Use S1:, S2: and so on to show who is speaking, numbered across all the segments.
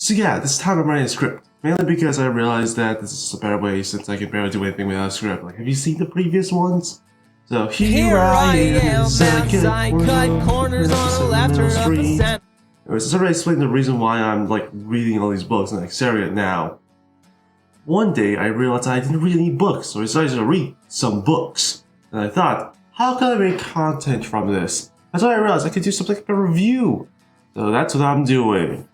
S1: So yeah, this time I'm writing a script. Mainly because I realized that this is a better way since I can barely do anything without a script. Like, have you seen the previous ones? So here I am, as I cut corners on the left or up the center. Anyways, it's already explained the reason why I'm like reading all these books and like sharing it now. One day I realized I didn't read any books, so I decided to read some books. And I thought, how can I make content from this? That's why I realized I could do something like a review. So that's what I'm doing.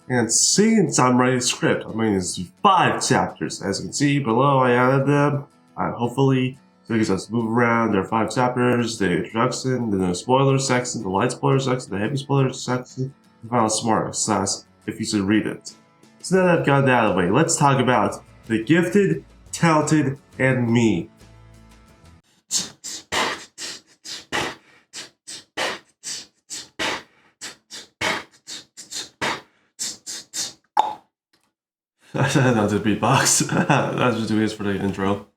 S1: And since I'm writing a script, I'm writing these 5 chapters. As you can see below, I added them. Hopefully, so you can just move around. There are 5 chapters: the introduction, the no spoiler section, the light spoiler section, the heavy spoiler section, and final smart class if you should read it. So now that I've got that out of the way, let's talk about The Gifted, Talented, and Me. Not the beatbox. That's just doing this for the intro.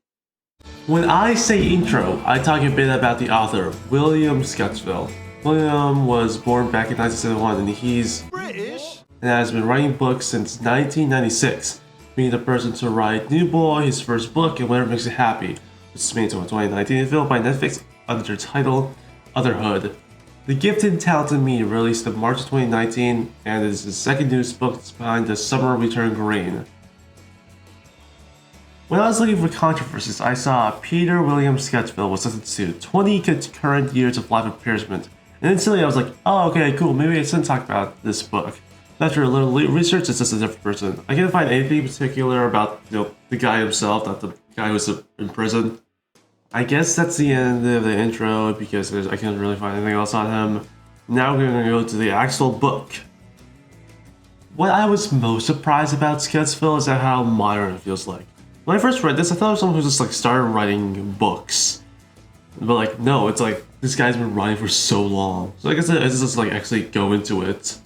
S1: When I say intro, I talk a bit about the author, William Sketchville. William was born back in 1971 and he's British and has been writing books since 1996, being the person to write New Boy, his first book, and Whatever Makes You Happy, which is made into a 2019 film by Netflix under the title Otherhood. The Gifted, Talented Me released in March 2019 and is the second newest book behind The Summer We Turn Green. When I was looking for controversies, I saw Peter William Sketchville was sentenced to 20 concurrent years of life imprisonment. And instantly I was like, oh okay, cool, maybe I shouldn't talk about this book. After a little research, it's just a different person. I can't find anything particular about the guy himself, not the guy who's in prison. I guess that's the end of the intro because I can't really find anything else on him. Now we're going to go to the actual book. What I was most surprised about Sketchville is how modern it feels like. When I first read this, I thought it was someone who just like started writing books. But like, no, it's like, this guy's been writing for so long. So I guess it's just like actually go into it.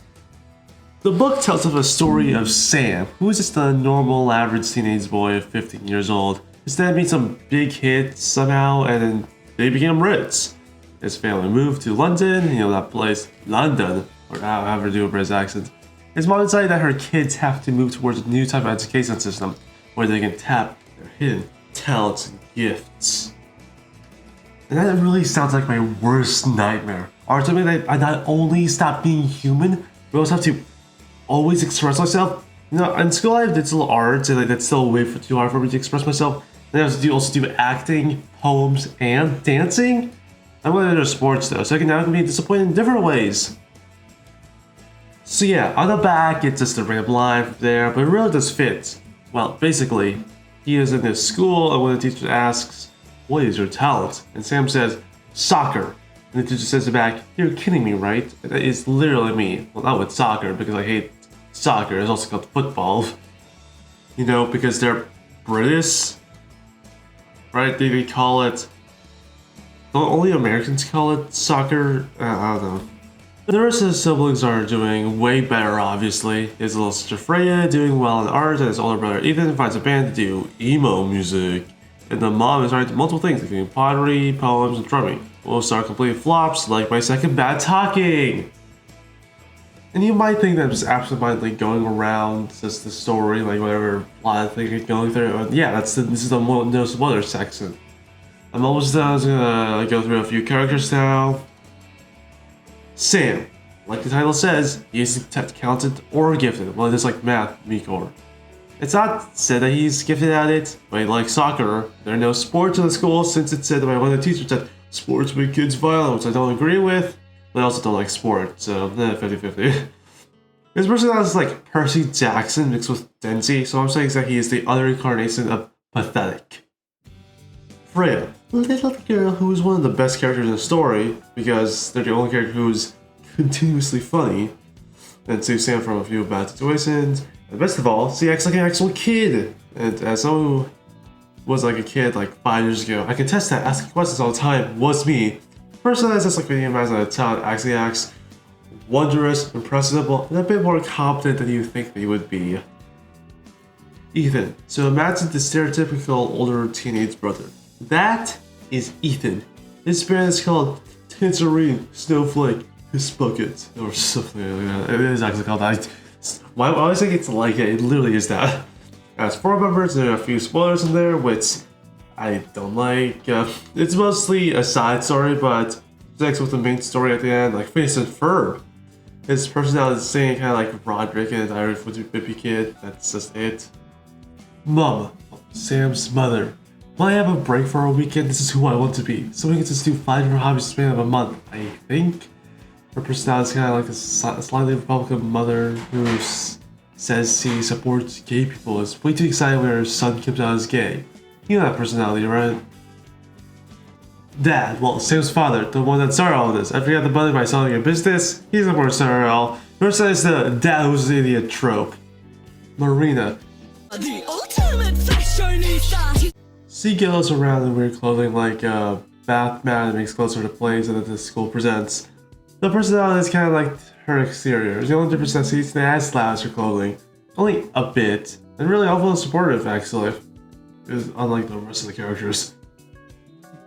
S1: The book tells of a story of Sam, who is just a normal average teenage boy of 15 years old. His dad made some big hits somehow, and then they became rich. His family moved to London, that place, London, or however to do a British accent. His mom decided that her kids have to move towards a new type of education system, where they can tap their hidden talents and gifts. And that really sounds like my worst nightmare. Or something that I not only stop being human, but also have to always express myself. In school I have digital arts, and that's still way too hard for me to express myself. And I also do acting, poems, and dancing. I'm going to do sports though, so I can now be disappointed in different ways. So yeah, on the back it's just a random line from there, but it really does fit. Well, basically, he is in this school, and when the teacher asks, what is your talent? And Sam says, soccer. And the teacher says back, you're kidding me, right? That is literally me. Well, not with soccer, because I hate soccer. It's also called football. Because they're British. Right? They call it... Don't only Americans call it soccer? I don't know. The rest of his siblings are doing way better, obviously. His little sister Freya doing well in art, and his older brother Ethan finds a band to do emo music. And the mom is writing multiple things, including pottery, poems, and drumming. Most are complete flops, like my second bad talking. And you might think that I'm just absentmindedly going around just the story, like whatever plot I think is going through. Yeah, this is the no spoiler section. I'm almost done. I'm gonna go through a few characters now. Sam, like the title says, he is talented or gifted. Well, it's like math, Mekor. It's not said that he's gifted at it, but he likes soccer. There are no sports in the school since it said that one of the teachers said sports make kids violent, which I don't agree with, but I also don't like sports, so 50-50. His personality is like Percy Jackson mixed with Denzi, so I'm saying that he is the other incarnation of pathetic. Freya, the little girl who is one of the best characters in the story, because they're the only character who's continuously funny, and saves Sam from a few bad situations. And best of all, she acts like an actual kid. And as someone who was like a kid like 5 years ago, I can test that asking questions all the time was me. Personally, it's just like when you imagine a child actually acts wondrous, impressible, and a bit more competent than you think they would be. Ethan. So imagine the stereotypical older teenage brother. That is Ethan. His band is called Tangerine Snowflake His Bucket, or something like that. It is actually called that. Why I always think it's like it literally is that. As 4 members, there are a few spoilers in there, which I don't like. It's mostly a side story, but connects with the main story at the end. Like Phineas and Ferb, his personality is the same, kind of like Roderick and Irish Whippy Kid. That's just it. Mom, Sam's mother. When I have a break for a weekend, this is who I want to be. So we can just do 5 different hobbies in the span of a month. I think her personality is kind of like a slightly Republican mother who says she supports gay people. Is way too excited when her son comes out as gay. You know that personality, right? Dad, well, Sam's father, the one that started all this. I forgot the money by selling a business. He's the more starter all. First is the dad who's an idiot trope. Marina.
S2: The ultimate fashionista.
S1: She goes around in weird clothing like bath mat and makes clothes for the plays that the school presents. The personality is kind of like her exterior. The only difference is that she's the ass slaps her clothing. Only a bit. And really awful and supportive, actually. Is unlike the rest of the characters.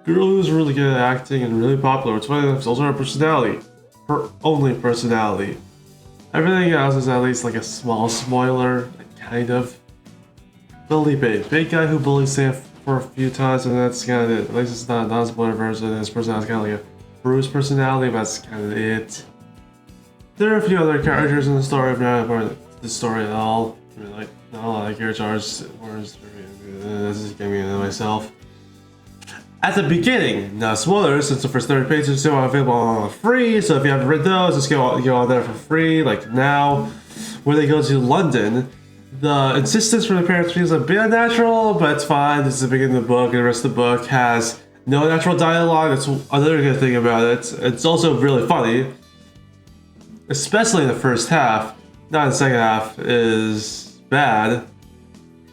S1: Girl who's really good at acting and really popular. It's funny that's also her personality. Her only personality. Everything else is at least like a small spoiler, kind of. Felipe, big guy who bullies Sam for a few times, and that's kind of it. At least it's not a non-spoiler version. His personality is kind of like a Bruce personality, but that's kind of it. There are a few other characters in the story, but not part of the story at all. I mean, like, not a lot of characters. This is getting me into myself. At the beginning, now spoilers, since the first 30 pages are still available on free, so if you haven't read those, just go on there for free, like now. Where they go to London, the insistence from the parents feels a bit unnatural, but it's fine. This is the beginning of the book, and the rest of the book has no natural dialogue. That's another good thing about it. It's also really funny, especially in the first half. Not in the second half is bad.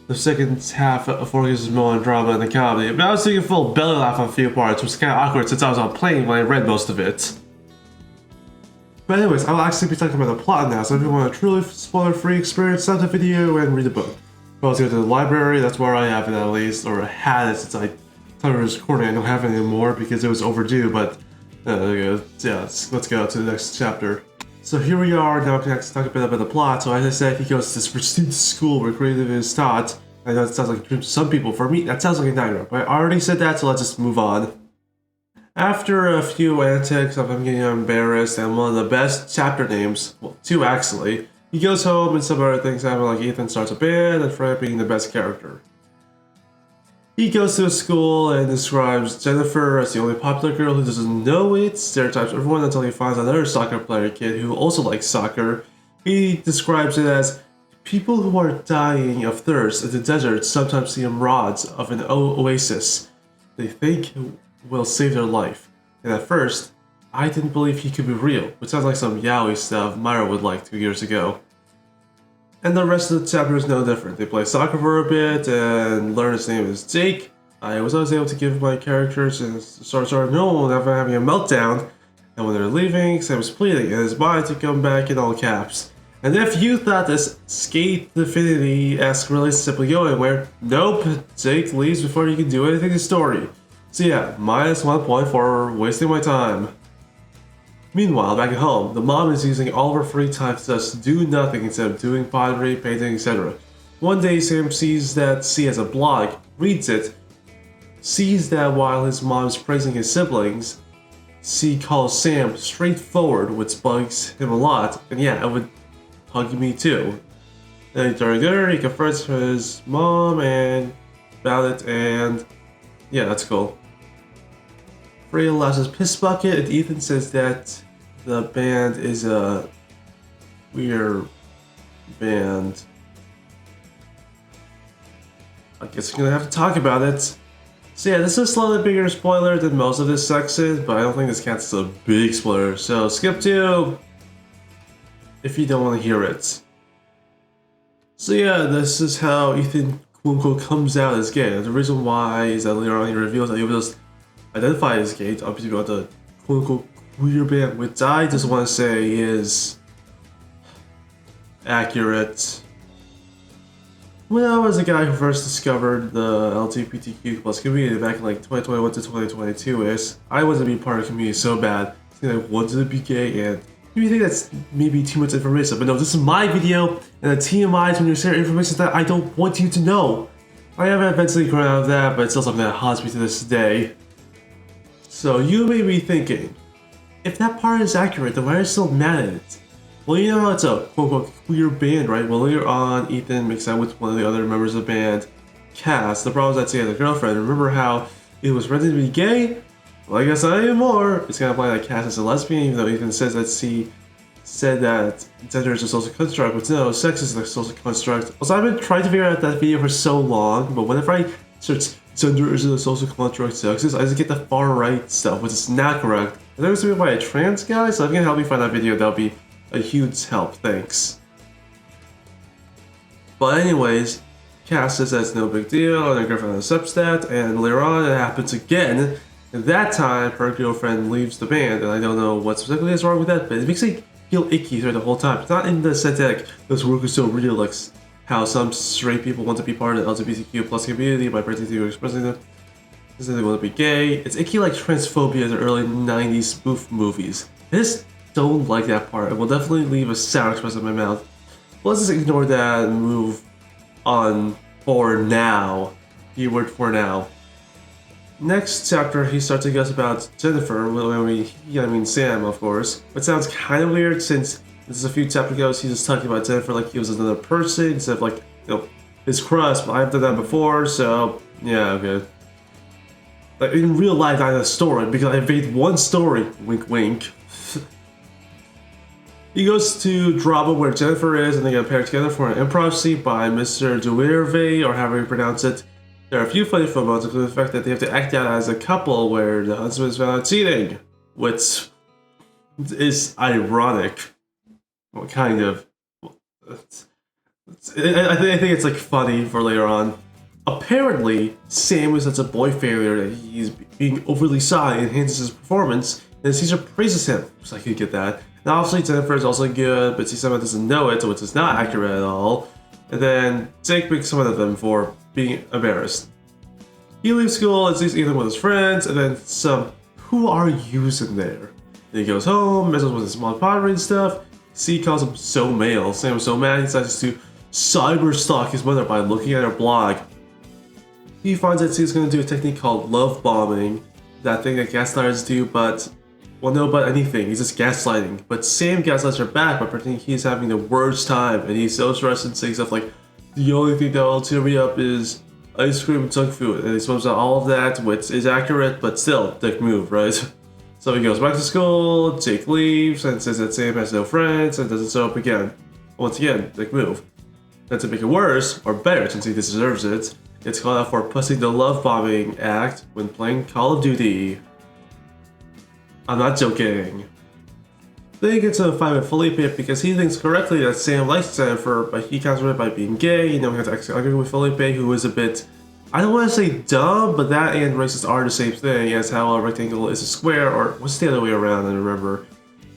S1: The second half focuses more on drama and the comedy, but I was taking a full belly laugh on a few parts, which is kind of awkward since I was on a plane when I read most of it. But anyways, I'll actually be talking about the plot now, so if you want a truly spoiler-free experience, stop the video and read the book. If I was to go to the library, that's where I have it at least, or I had it since I thought it was recording. I don't have it anymore because it was overdue, but yeah, let's go to the next chapter. So here we are, now I can actually talk a bit about the plot. So as I said, he goes to this prestigious school where creative is taught. I know it sounds like a dream to some people. For me, that sounds like a nightmare, but I already said that, so let's just move on. After a few antics of him getting embarrassed and one of the best chapter names, well, 2 actually, he goes home and some other things happen, like Ethan starts a band and Fred being the best character. He goes to a school and describes Jennifer as the only popular girl who doesn't know it, stereotypes everyone until he finds another soccer player kid who also likes soccer. He describes it as people who are dying of thirst in the desert sometimes see rods of an oasis they think will save their life. And at first, I didn't believe he could be real, which sounds like some yaoi stuff Myra would like 2 years ago. And the rest of the chapter is no different. They play soccer for a bit and learn his name is Jake. I was always able to give my characters and sort of know whenever having a meltdown. And when they're leaving, Sam is pleading in his mind to come back in all caps. And if you thought this Skate Infinity-esque relationship would go anywhere, nope, Jake leaves before you can do anything to the story. So yeah, -1 point for wasting my time. Meanwhile, back at home, the mom is using all of her free time to just do nothing instead of doing pottery, painting, etc. One day, Sam sees that she has a blog, reads it, sees that while his mom is praising his siblings, she calls Sam straightforward, which bugs him a lot, and yeah, it would bug me too. Then during dinner, he confronts his mom and about it, and yeah, that's cool. Freya laughs his piss bucket, and Ethan says that the band is a weird band. I guess I'm gonna have to talk about it. So yeah, this is a slightly bigger spoiler than most of this section, but I don't think this counts as a big spoiler. So skip to if you don't want to hear it. So yeah, this is how Ethan quote-unquote comes out as gay. And the reason why is that later on he reveals that he was identified as gay, obviously about the quote-unquote queer band, which I just want to say is accurate. When I was a guy who first discovered the LGBTQ plus community back in like 2021 to 2022 I wanted to be part of the community so bad. I wanted to be gay and You think that's maybe too much information, but no, this is my video, and the TMI is when you share information that I don't want you to know. I have eventually grown out of that, but it's still something that haunts me to this day. So you may be thinking, if that part is accurate, then why are you still mad at it? Well, you know how it's a quote-unquote queer band, right? Well, later on, Ethan makes out with one of the other members of the band, Cass. The problem is that he has a girlfriend. Remember how it was rented to be gay? Well, I guess not anymore. It's gonna imply that Cass is a lesbian, even though Ethan says that she said that gender is a social construct, but no, sex is a social construct. Also, I've been trying to figure out that video for so long, but whenever I search gender is a social construct, sex is, I just get the far right stuff, which is not correct. I think it was made by a trans guy, so if you can help me find that video, that'll be a huge help. Thanks. But anyways, Cass says that's no big deal, and her girlfriend accepts that, and later on it happens again. And that time, her girlfriend leaves the band, and I don't know what specifically is wrong with that, but it makes me feel icky through the whole time. It's not in the sense that like, this work is so real, like how some straight people want to be part of the LGBTQ plus community by pretending to expressing them. They want to be gay. It's icky like transphobia in the early 90s spoof movies. I just don't like that part. It will definitely leave a sour expression in my mouth. Let's just ignore that and move on for now. Keyword for now. Next chapter, he starts to guess about Jennifer. I mean Sam, of course. It sounds kind of weird since this is a few chapters ago. He's just talking about Jennifer like he was another person instead of like, you know, his crush. But I've done that before, so yeah, okay. Like in real life, not in a story because I made one story. Wink, wink. He goes to drama where Jennifer is, and they get paired together for an improv scene by Mr. Duerve, or however you pronounce it. There are a few funny moments, including the fact that they have to act out as a couple where the husband is found out cheating, which is ironic. Well, kind of. I think it's like funny for later on. Apparently, Sam is such a boy failure that he's being overly shy and enhances his performance, and Caesar praises him, so I could get that. And obviously Jennifer is also good, but Caesar doesn't know it, which is not accurate at all. And then Jake makes fun of them for being embarrassed. He leaves school and sees Ethan with his friends, and then some "who are yous" in there. Then he goes home, messes with his mom pottery and stuff. C calls him so male. Sam is so mad he decides to cyber stalk his mother by looking at her blog. He finds that C's gonna do a technique called love bombing, that thing that gaslighters do, but well, no, but anything. He's just gaslighting. But Sam gaslights her back by pretending he's having the worst time, and he's so stressed and saying stuff like, "The only thing that will cheer me up is ice cream and junk food," and he swaps out all of that, which is accurate, but still, dick move, right? So he goes back to school, Jake leaves, and says that Sam has no friends, and doesn't show up again. Once again, dick move. And to make it worse, or better since he deserves it, it's called out for pushing the love bombing act when playing Call of Duty. I'm not joking. Then he gets in a fight with Felipe because he thinks correctly that Sam likes Jennifer, but he counters it by being gay. You know, he has to actually argue with Felipe, who is a bit, I don't want to say dumb, but that and racist are the same thing as how a rectangle is a square, or what's the other way around, I don't remember.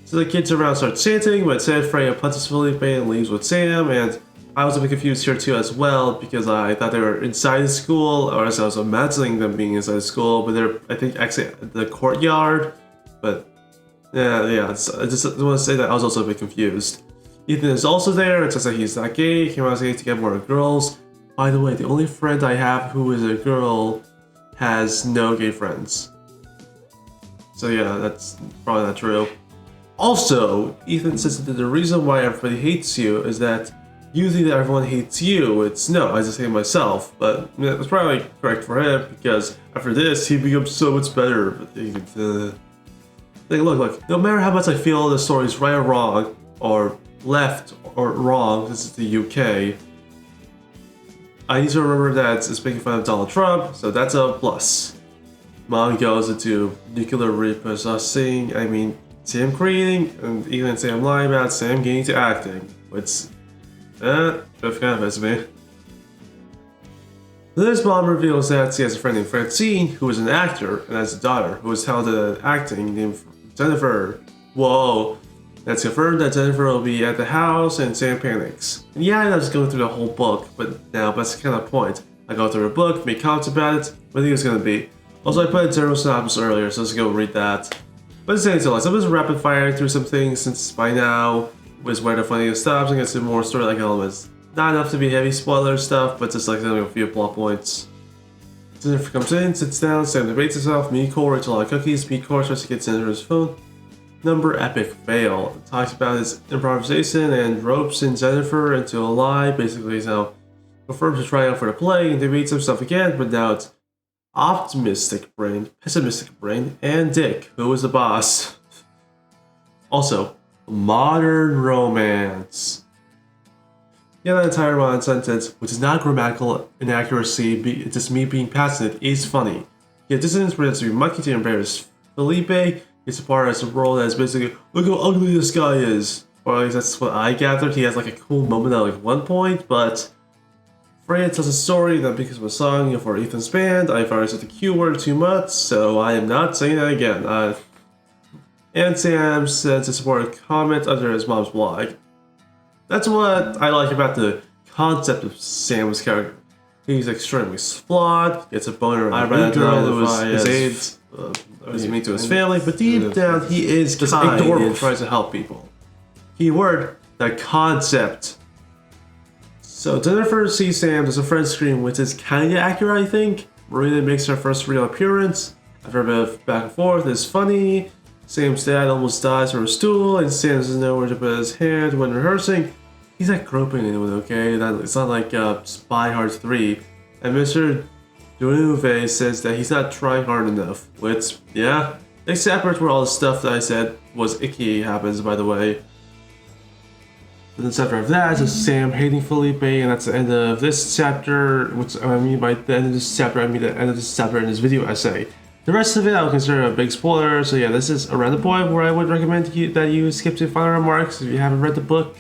S1: So the kids around start chanting, but instead Freya punches Felipe and leaves with Sam, and I was a bit confused here too as well, because I thought they were inside the school, or as I was imagining them being inside the school, but they're, I think, actually at the courtyard. But yeah, I just want to say that I was also a bit confused. Ethan is also there. It says that he's not gay. He wants to get more girls. By the way, the only friend I have who is a girl has no gay friends. So yeah, that's probably not true. Also, Ethan says that the reason why everybody hates you is that you think that everyone hates you. It's no, I just hate myself. But yeah, that's probably correct for him, because after this, he becomes so much better. But, look, no matter how much I feel the story is right or wrong, or left or wrong, this is the UK, I need to remember that it's making fun of Donald Trump, so that's a plus. Mom goes into nuclear repossessing, I mean, Sam creating, and even Sam lying about Sam getting to acting, which, kind of convinced me. This mom reveals that she has a friend named Francine, who is an actor, and has a daughter who is talented at acting named Jennifer. Whoa. That's confirmed that Jennifer will be at the house, and Sam panics. And yeah, I was going through the whole book, but that's kind of the point. I go through the book, make comments about it, what do you think it's going to be? Also, I put a general synopsis earlier, so let's go read that. But it's saying so, like, some of this rapid fire through some things since by now was where the funny stops and gets to more story-like elements. Not enough to be heavy spoiler stuff, but just like a few plot points. Jennifer comes in, sits down, Sam debates himself, Miko eats a lot of cookies, Miko tries to get Jennifer's phone number, epic fail. Talks about his improvisation and ropes in Jennifer into a lie. Basically, he's now confirmed to try out for the play and debates himself again, but now it's optimistic brain, pessimistic brain, and Dick, who is the boss. Also, modern romance. Yeah, that entire modern sentence, which is not grammatical inaccuracy, it's just me being passionate, is funny. Yet this is pretends to be monkey to embarrass Felipe. It's a part as a role that's basically, look how ugly this guy is. Or at least that's what I gathered. He has like a cool moment at like one point, but Freya tells a story that because of a song for Ethan's band, I've already said the Q word too much, so I am not saying that again. And Sam said to support a comment under his mom's blog. That's what I like about the concept of Sam's character. He's extremely flawed, gets a boner on a girl who was his age, was mean to his family, but deep down he is just adorable and tries to help people. Keyword, the concept. So Jennifer sees Sam as a friend scream, which is kinda accurate, I think. Marina makes her first real appearance. After a bit of back and forth, it's funny. Sam's dad almost dies from a stool, and Sam doesn't know where to put his hand when rehearsing. He's not groping anyone, okay? It's not like Spy Hard 3. And Mr. Dunuve says that he's not trying hard enough, which, yeah, except where all the stuff that I said was icky happens, by the way. And then chapter of that is Sam hating Felipe, and that's the end of this chapter, which I mean by the end of this chapter, I mean the end of this chapter in this video essay. The rest of it I would consider a big spoiler, so yeah, this is around the point where I would recommend that you skip to final remarks if you haven't read the book.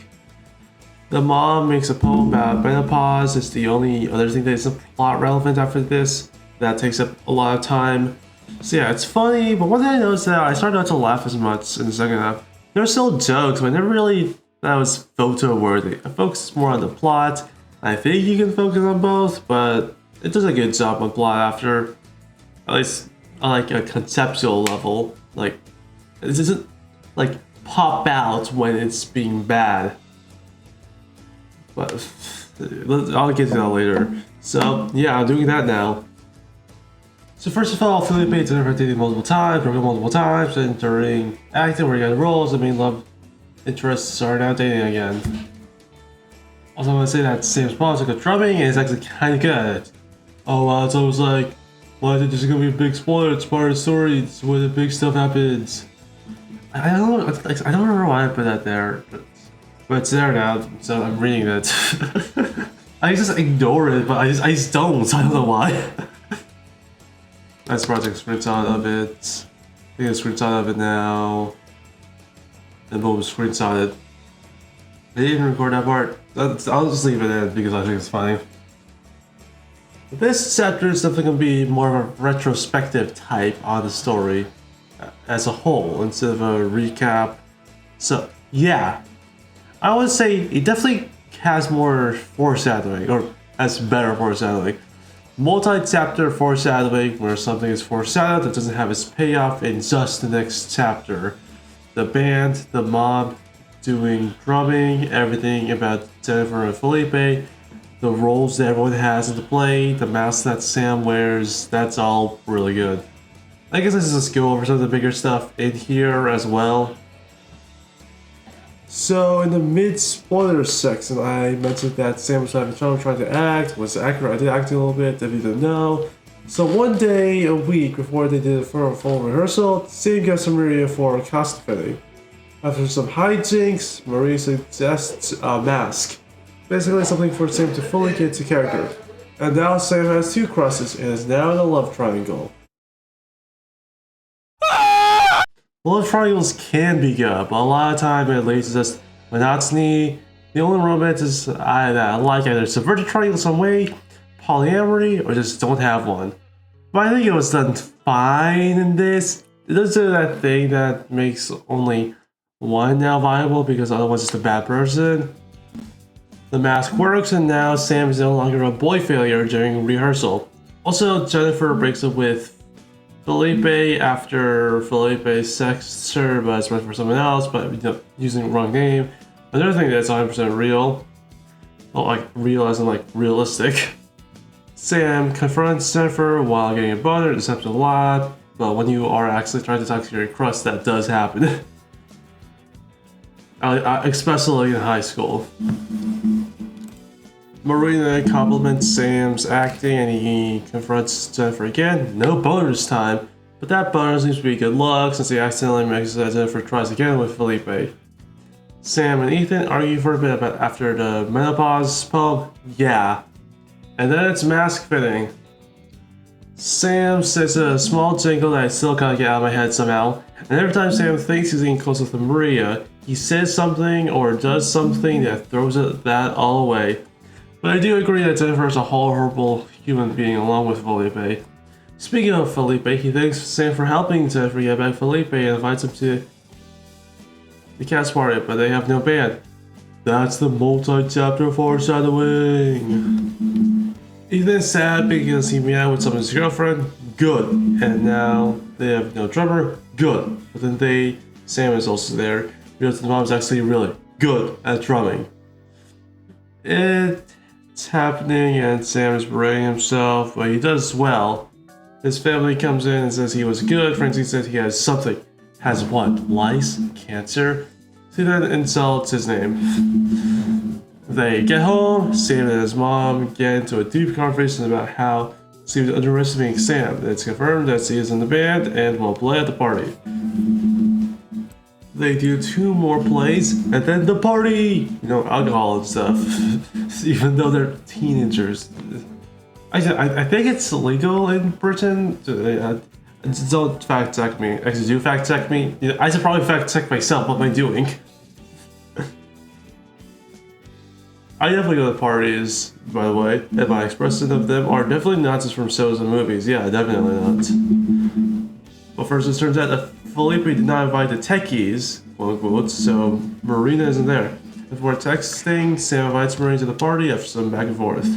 S1: The mom makes a poem about menopause. It's the only other thing that isn't plot relevant after this. That takes up a lot of time. So yeah, it's funny, but one thing I noticed that I started not to laugh as much in the second half. There were still jokes, but never really that was photo worthy. I focused more on the plot. I think you can focus on both, but it does a good job on plot after, at least on like a conceptual level. Like, it doesn't like pop out when it's being bad. But I'll get to that later. So yeah, I'm doing that now. So first of all, Felipe and Jennifer dated multiple times, broke up multiple times, and during acting where he got roles, the main love interests are now dating again. Also, I want to say that Sam's mom took a drumming and it's actually kind of good. Oh wow, so I was like, well, I think this is gonna be a big spoiler. It's part of the story. It's where the big stuff happens. I don't remember why I put that there, but it's there now, so I'm reading it. I just ignore it, but I just don't, so I don't know why. That's project screenshot of it. I think a screenshot of it now. And boom, screenshotted. I didn't even record that part. I'll just leave it in because I think it's funny. This chapter is definitely going to be more of a retrospective type on the story as a whole instead of a recap. So yeah, I would say it definitely has more foreshadowing, or has better foreshadowing. Multi-chapter foreshadowing, where something is foreshadowed that doesn't have its payoff in just the next chapter. The band, the mob, doing drumming, everything about Jennifer and Felipe, the roles that everyone has in the play, the mask that Sam wears, that's all really good. I guess let's just go over some of the bigger stuff in here as well. So in the mid-spoiler section, I mentioned that Sam was having trouble trying to act, was accurate, I did act a little bit, if you didn't know. So one day a week before they did a full rehearsal, Sam gets Maria for a costume fitting. After some hijinks, Maria suggests a mask. Basically something for Sam to fully get into character. And now Sam has two crushes and is now in a love triangle. Love triangles can be good, but a lot of time it leads to just monotony. The only romance is I like either subverted triangle some way, polyamory, or just don't have one. But I think it was done fine in this. It does do that thing that makes only one now viable because the other one's just a bad person. The mask works and now Sam is no longer a boy failure during rehearsal. Also, Jennifer breaks up with Felipe after Felipe sexts her, but it's meant for someone else, but using the wrong name. Another thing that's 100% real, well, like real as in like realistic. Sam confronts Jennifer while getting a boner. This happens a lot, but when you are actually trying to talk to your crush, that does happen. Especially in high school. Marina compliments Sam's acting and he confronts Jennifer again. No boner this time, but that boner seems to be good luck since he accidentally makes it that Jennifer tries again with Felipe. Sam and Ethan argue for a bit about after the menopause poem. Yeah. And then it's mask fitting. Sam says a small jingle that I still can't get out of my head somehow. And every time Sam thinks he's getting close with Maria, he says something or does something that throws that all away. But I do agree that Jennifer is a horrible human being along with Felipe. Speaking of Felipe, he thanks Sam for helping Jennifer get back Felipe and invites him to the cat's party, but they have no band. That's the multi-chapter foreshadowing. Ethan's sad because he met with someone's girlfriend. Good. And now they have no drummer. Good. But then Sam is also there because the mom's actually really good at drumming. It's happening and Sam is berating himself, but he does well. His family comes in and says he was good. Francine says he has something. Has what? Lice? Cancer? He then insults his name. They get home, Sam and his mom get into a deep conversation about how she was underestimating Sam. It's confirmed that she is in the band and will play at the party. They do 2 more plays and then the party! Alcohol and stuff. Even though they're teenagers. I think it's illegal in Britain. Don't fact check me. Actually, do fact check me. I should probably fact check myself. What am I doing? I definitely go to parties, by the way, and my expression of them are definitely not just from shows and movies. Yeah, definitely not. But first, it turns out that Felipe did not invite the techies, quote unquote, so Marina isn't there. Before texting, Sam invites Marina to the party after some back and forth.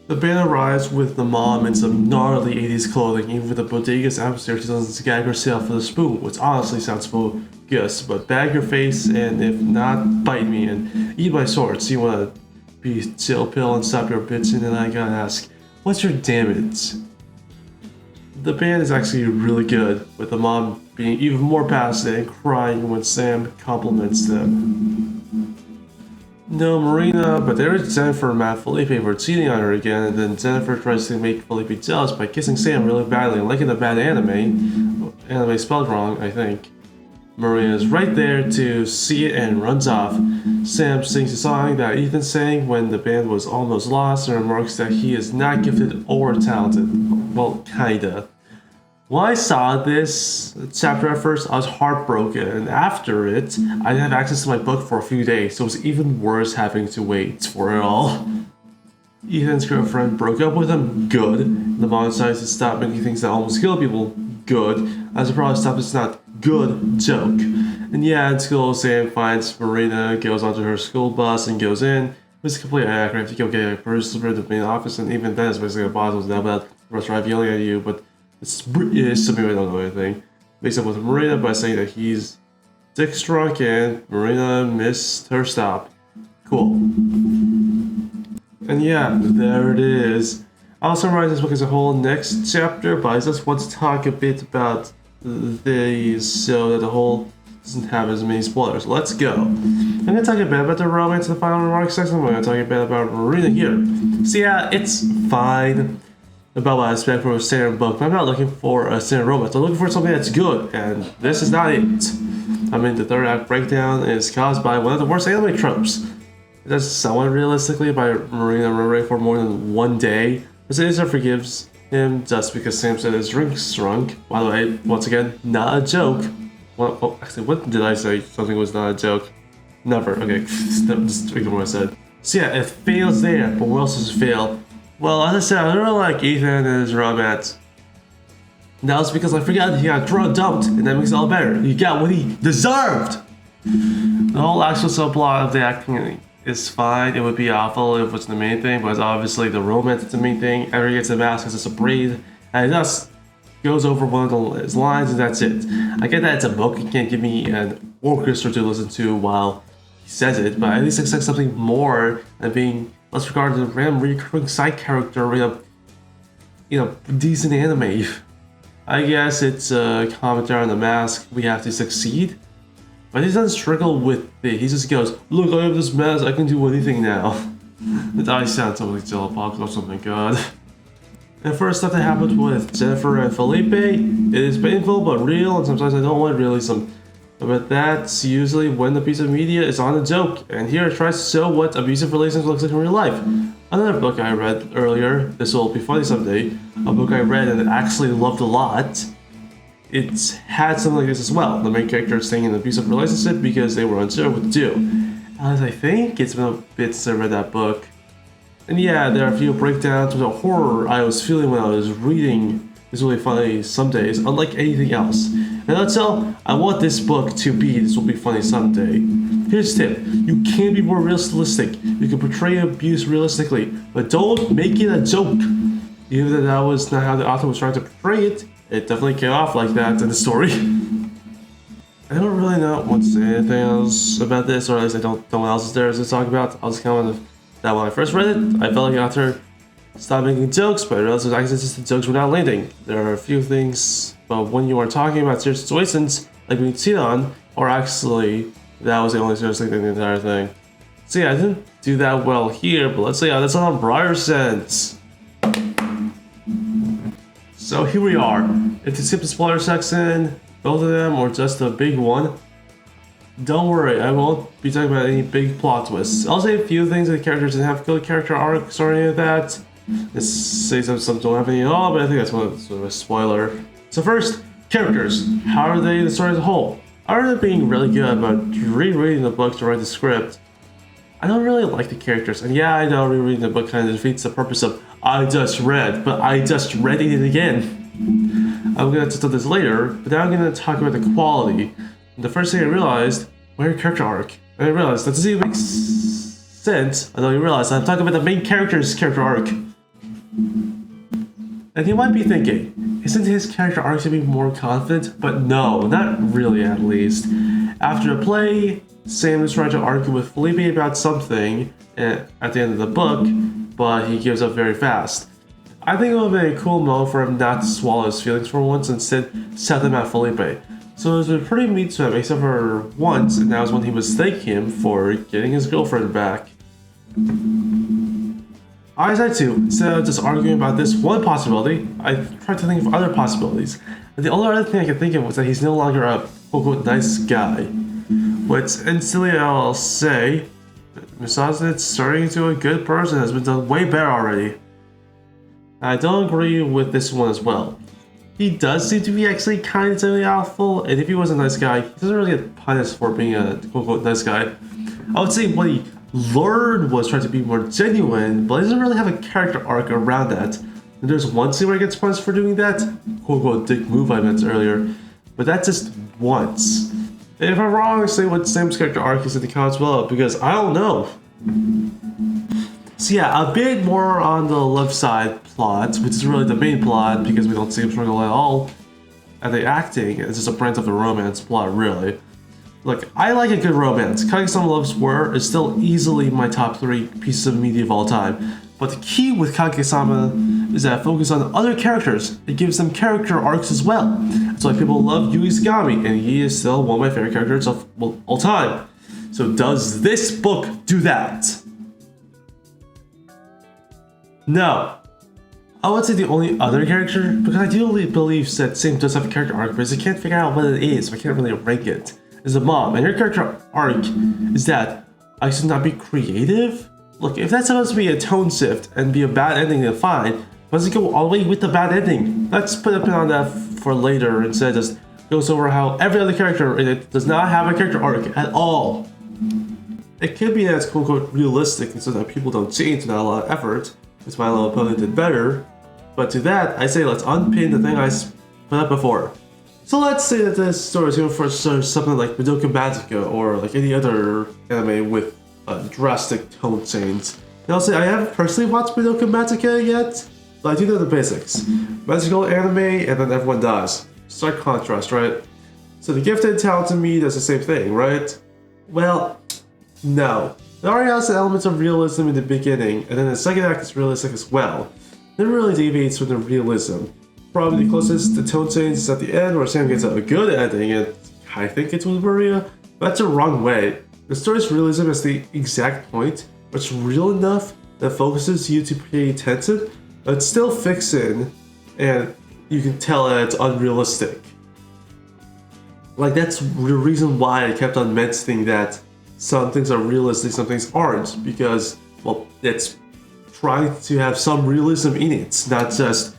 S1: The band arrives with the mom in some gnarly 80s clothing, even with the bodega's atmosphere. She doesn't gag herself with a spoon, which honestly sounds bogus, but bag your face and if not, bite me and eat my swords. You wanna be chill pill and stop your bitching and I gotta ask, what's your damage? The band is actually really good, with the mom being even more passionate and crying when Sam compliments them. No Marina, but there is Jennifer mad at Felipe for cheating on her again, and then Jennifer tries to make Felipe jealous by kissing Sam really badly and liking a bad anime. Anime spelled wrong, I think. Marina is right there to see it and runs off. Sam sings a song that Ethan sang when the band was almost lost and remarks that he is not gifted or talented. Well, kinda. When I saw this chapter at first, I was heartbroken, and after it, I didn't have access to my book for a few days, so it was even worse having to wait for it all. Ethan's girlfriend broke up with him. Good. The mom decides to stop making things that almost kill people. Good. As a problem, stop it's not good joke. And yeah, in school, Sam finds Marina, goes onto her school bus and goes in. It's completely inaccurate. You go get a person to the main office, and even then, it's basically a boss was down that rush drive yelling at you, but it's something I don't know anything. Makes up with Marina by saying that he's dick drunk and Marina missed her stop. Cool. And yeah, there it is. I'll summarize this book as a whole next chapter, but I just want to talk a bit about these so that the whole doesn't have as many spoilers. Let's go. I'm going to talk a bit about the romance in the final remarks section. I'm going to talk a bit about Marina here. So yeah, it's fine about what I expect from a standard book, but I'm not looking for a standard romance. I'm looking for something that's good, and this is not it. I mean, the third act breakdown is caused by one of the worst anime tropes. It does somewhat realistically by Marina running for more than one day. Mercedes forgives him just because Sam said his drink's drunk. By the way, once again, not a joke. Well, oh, actually, what did I say? Something was not a joke. Never. Okay, just ignore what I said. So yeah, it fails there, but where else does it fail? Well, as I said, I don't like Ethan and his romance. That was because I forgot he got dumped, and that makes it all better. He got what he deserved! The whole actual subplot of the acting is fine. It would be awful if it was the main thing, but obviously the romance is the main thing. Everyone gets a mask because it's a breed, and it does goes over one of his lines and that's it. I get that it's a book, you can't give me an orchestra to listen to while he says it, but at least expect something more than being less regarded as a random recurring side character in a decent anime. I guess it's a commentary on the mask, we have to succeed. But he doesn't struggle with it, he just goes, look, I have this mask, I can do anything now. That I sound something like Apocalypse, oh my god. And first stuff that happened with Jennifer and Felipe, it is painful but real, and sometimes I don't want realism. But that's usually when the piece of media is on a joke, and here it tries to show what abusive relations looks like in real life. Another book I read earlier, This Will Be Funny Someday, a book I read and actually loved a lot, it had something like this as well. The main character is staying in an abusive relationship because they were unsure what to do. As I think it's been a bit since I read that book. And yeah, there are a few breakdowns with the horror I was feeling when I was reading This Will Be Funny Some Days, unlike anything else. In a nutshell, I want this book to be This Will Be Funny Someday. Here's a tip, you can be more realistic. You can portray abuse realistically, but don't make it a joke. Even though that was not how the author was trying to portray it, it definitely came off like that in the story. I don't really know what to say anything else about this, or at least I don't know what else is there to talk about. I'll just comment on that when I first read it. I felt like the author stopped making jokes, but I realized it was actually just the jokes were not landing. There are a few things, but when you are talking about serious situations, like being cheated on, or actually, that was the only serious thing in the entire thing. So yeah, I didn't do that well here, but let's say that's on a broader sense. So here we are. If you skip the spoiler section, both of them, or just the big one, don't worry, I won't be talking about any big plot twists. I'll say a few things that the characters didn't have good character arcs or any of that. Let's say some don't have any at all, but I think that's one sort of a spoiler. So first, characters. How are they in the story as a whole? Other than being really good about rereading the book to write the script, I don't really like the characters. And yeah, I know rereading the book kind of defeats the purpose of I just read, but I just read it again. I'm gonna touch on this later, but now I'm gonna talk about the quality. And the first thing I realized, where character arc? And I realized that doesn't even make sense until you realize I'm talking about the main character's character arc. And you might be thinking, isn't his character arc to be more confident? But no, not really at least. After the play, Sam is trying to argue with Felipe about something at the end of the book, but he gives up very fast. I think it would have been a cool moment for him not to swallow his feelings for once and instead set them at Felipe. So it's been pretty mean to him, except for once, and that was when he was thanking him for getting his girlfriend back. I decided to, instead of just arguing about this one possibility, I tried to think of other possibilities. And the only other thing I could think of was that he's no longer a quote-unquote nice guy. Which instantly I'll say, Misogynist turning into a good person has been done way better already. I don't agree with this one as well. He does seem to be actually kind of awful, and if he was a nice guy, he doesn't really get punished for being a quote-unquote nice guy. I would say what he learned was trying to be more genuine, but he doesn't really have a character arc around that. And there's one scene where he gets punished for doing that, quote-unquote dick move I meant earlier, but that's just once. And if I'm wrong, say what Sam's character arc is in the comments below, because I don't know. So yeah, a bit more on the left side plot, which is really the main plot because we don't see him struggle at all. And the acting is just a branch of the romance plot, really. Look, I like a good romance. Kaguya-sama Loves War is still easily my top 3 pieces of media of all time. But the key with Kaguya-sama is that it focuses on other characters. It gives them character arcs as well. That's why people love Yui Sagami, and he is still one of my favorite characters of all time. So does this book do that? No. I would say the only other character, because I do believe that Sam does have a character arc, but I can't figure out what it is, so I can't really rank it, is the mom. And her character arc is that I should not be creative? Look, if that's supposed to be a tone shift and be a bad ending, then fine. But does it go all the way with the bad ending? Let's put a pin on that for later instead of just goes over how every other character in it does not have a character arc at all. It could be that it's quote-unquote realistic and so that people don't change without a lot of effort. Which my little opponent did better, but to that I say let's unpin the thing I put up before. So let's say that this story is going for something like Madoka Magica or like any other anime with drastic tone change. And I'll say I haven't personally watched Madoka Magica yet, But I do know the basics. Magical anime, and then everyone dies. Stark contrast, right? So the gifted and talented me does the same thing, right? Well, no. It already has the elements of realism in the beginning, and then the second act is realistic as well. It really deviates from the realism. Probably the closest the tone change is at the end, where Sam gets a good ending, and I think it's with Maria. But that's the wrong way. The story's realism is the exact point, but it's real enough that focuses you to pay attention, but it's still fiction, and you can tell that it's unrealistic. Like, that's the reason why I kept on mentioning that some things are realistic, some things aren't, because, well, it's trying to have some realism in it, not just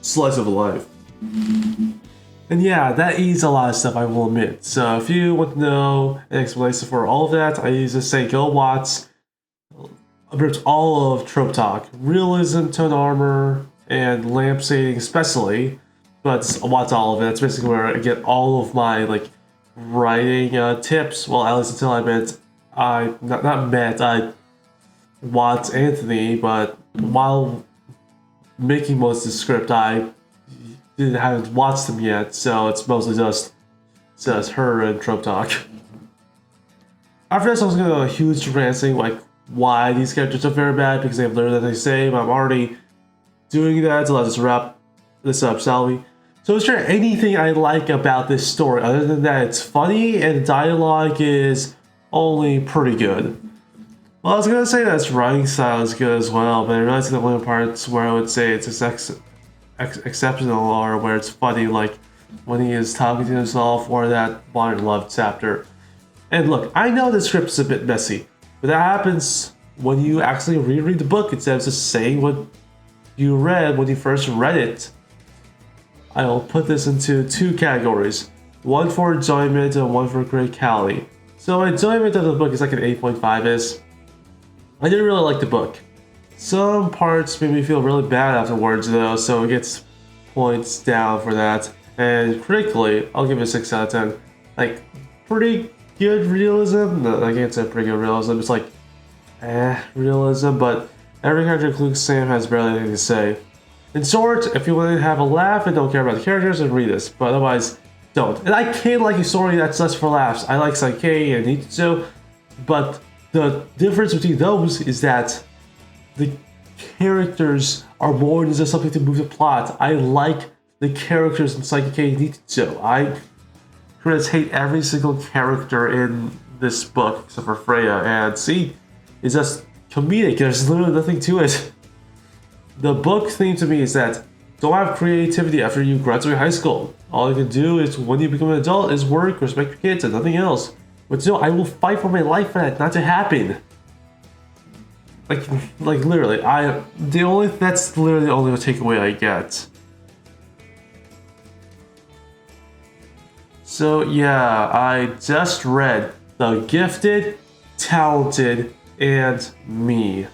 S1: slice of life. And yeah, that eats a lot of stuff, I will admit. So if you want to know an explanation for all of that, I just say go watch all of Trope Talk. Realism, tone armor, and lamp shading especially. But watch all of it. That's basically where I get all of my like writing tips. Well, at least until I watched Anthony, but while making most of the script, I haven't watched them yet, so it's mostly just her and Trope Talk. After this, I was gonna go a huge ranting like why these characters are very bad because they have learned that they say, but I'm already doing that, so let's just wrap this up, shall we? So is there anything I like about this story other than that it's funny and the dialogue is only pretty good? Well, I was gonna say that its writing style is good as well, but I realized that one of the parts where I would say it's exceptional or where it's funny, like when he is talking to himself or that Modern Love chapter. And look, I know the script is a bit messy, but that happens when you actually reread the book instead of just saying what you read when you first read it. I'll put this into two categories, one for enjoyment and one for criticality. So my enjoyment of the book is like an 8.5-ish. I didn't really like the book. Some parts made me feel really bad afterwards though, so it gets points down for that. And critically, I'll give it a 6 out of 10. Like, pretty good realism? No, I can't say pretty good realism, it's like, realism, but every character including Sam has barely anything to say. In short, if you want to have a laugh and don't care about the characters, then read this, but otherwise, don't. And I can like a story that's just for laughs. I like Saikei and Nichijou, but the difference between those is that the characters are more than just something to move the plot. I like the characters in Saikei and Nichijou. I pretty much hate every single character in this book except for Freya, and see, it's just comedic. There's literally nothing to it. The book theme to me is that don't have creativity after you graduate high school. All you can do is when you become an adult is work, respect your kids, and nothing else. But still, I will fight for my life for that not to happen. Like literally, that's literally the only takeaway I get. So yeah, I just read The Gifted, Talented, and Me.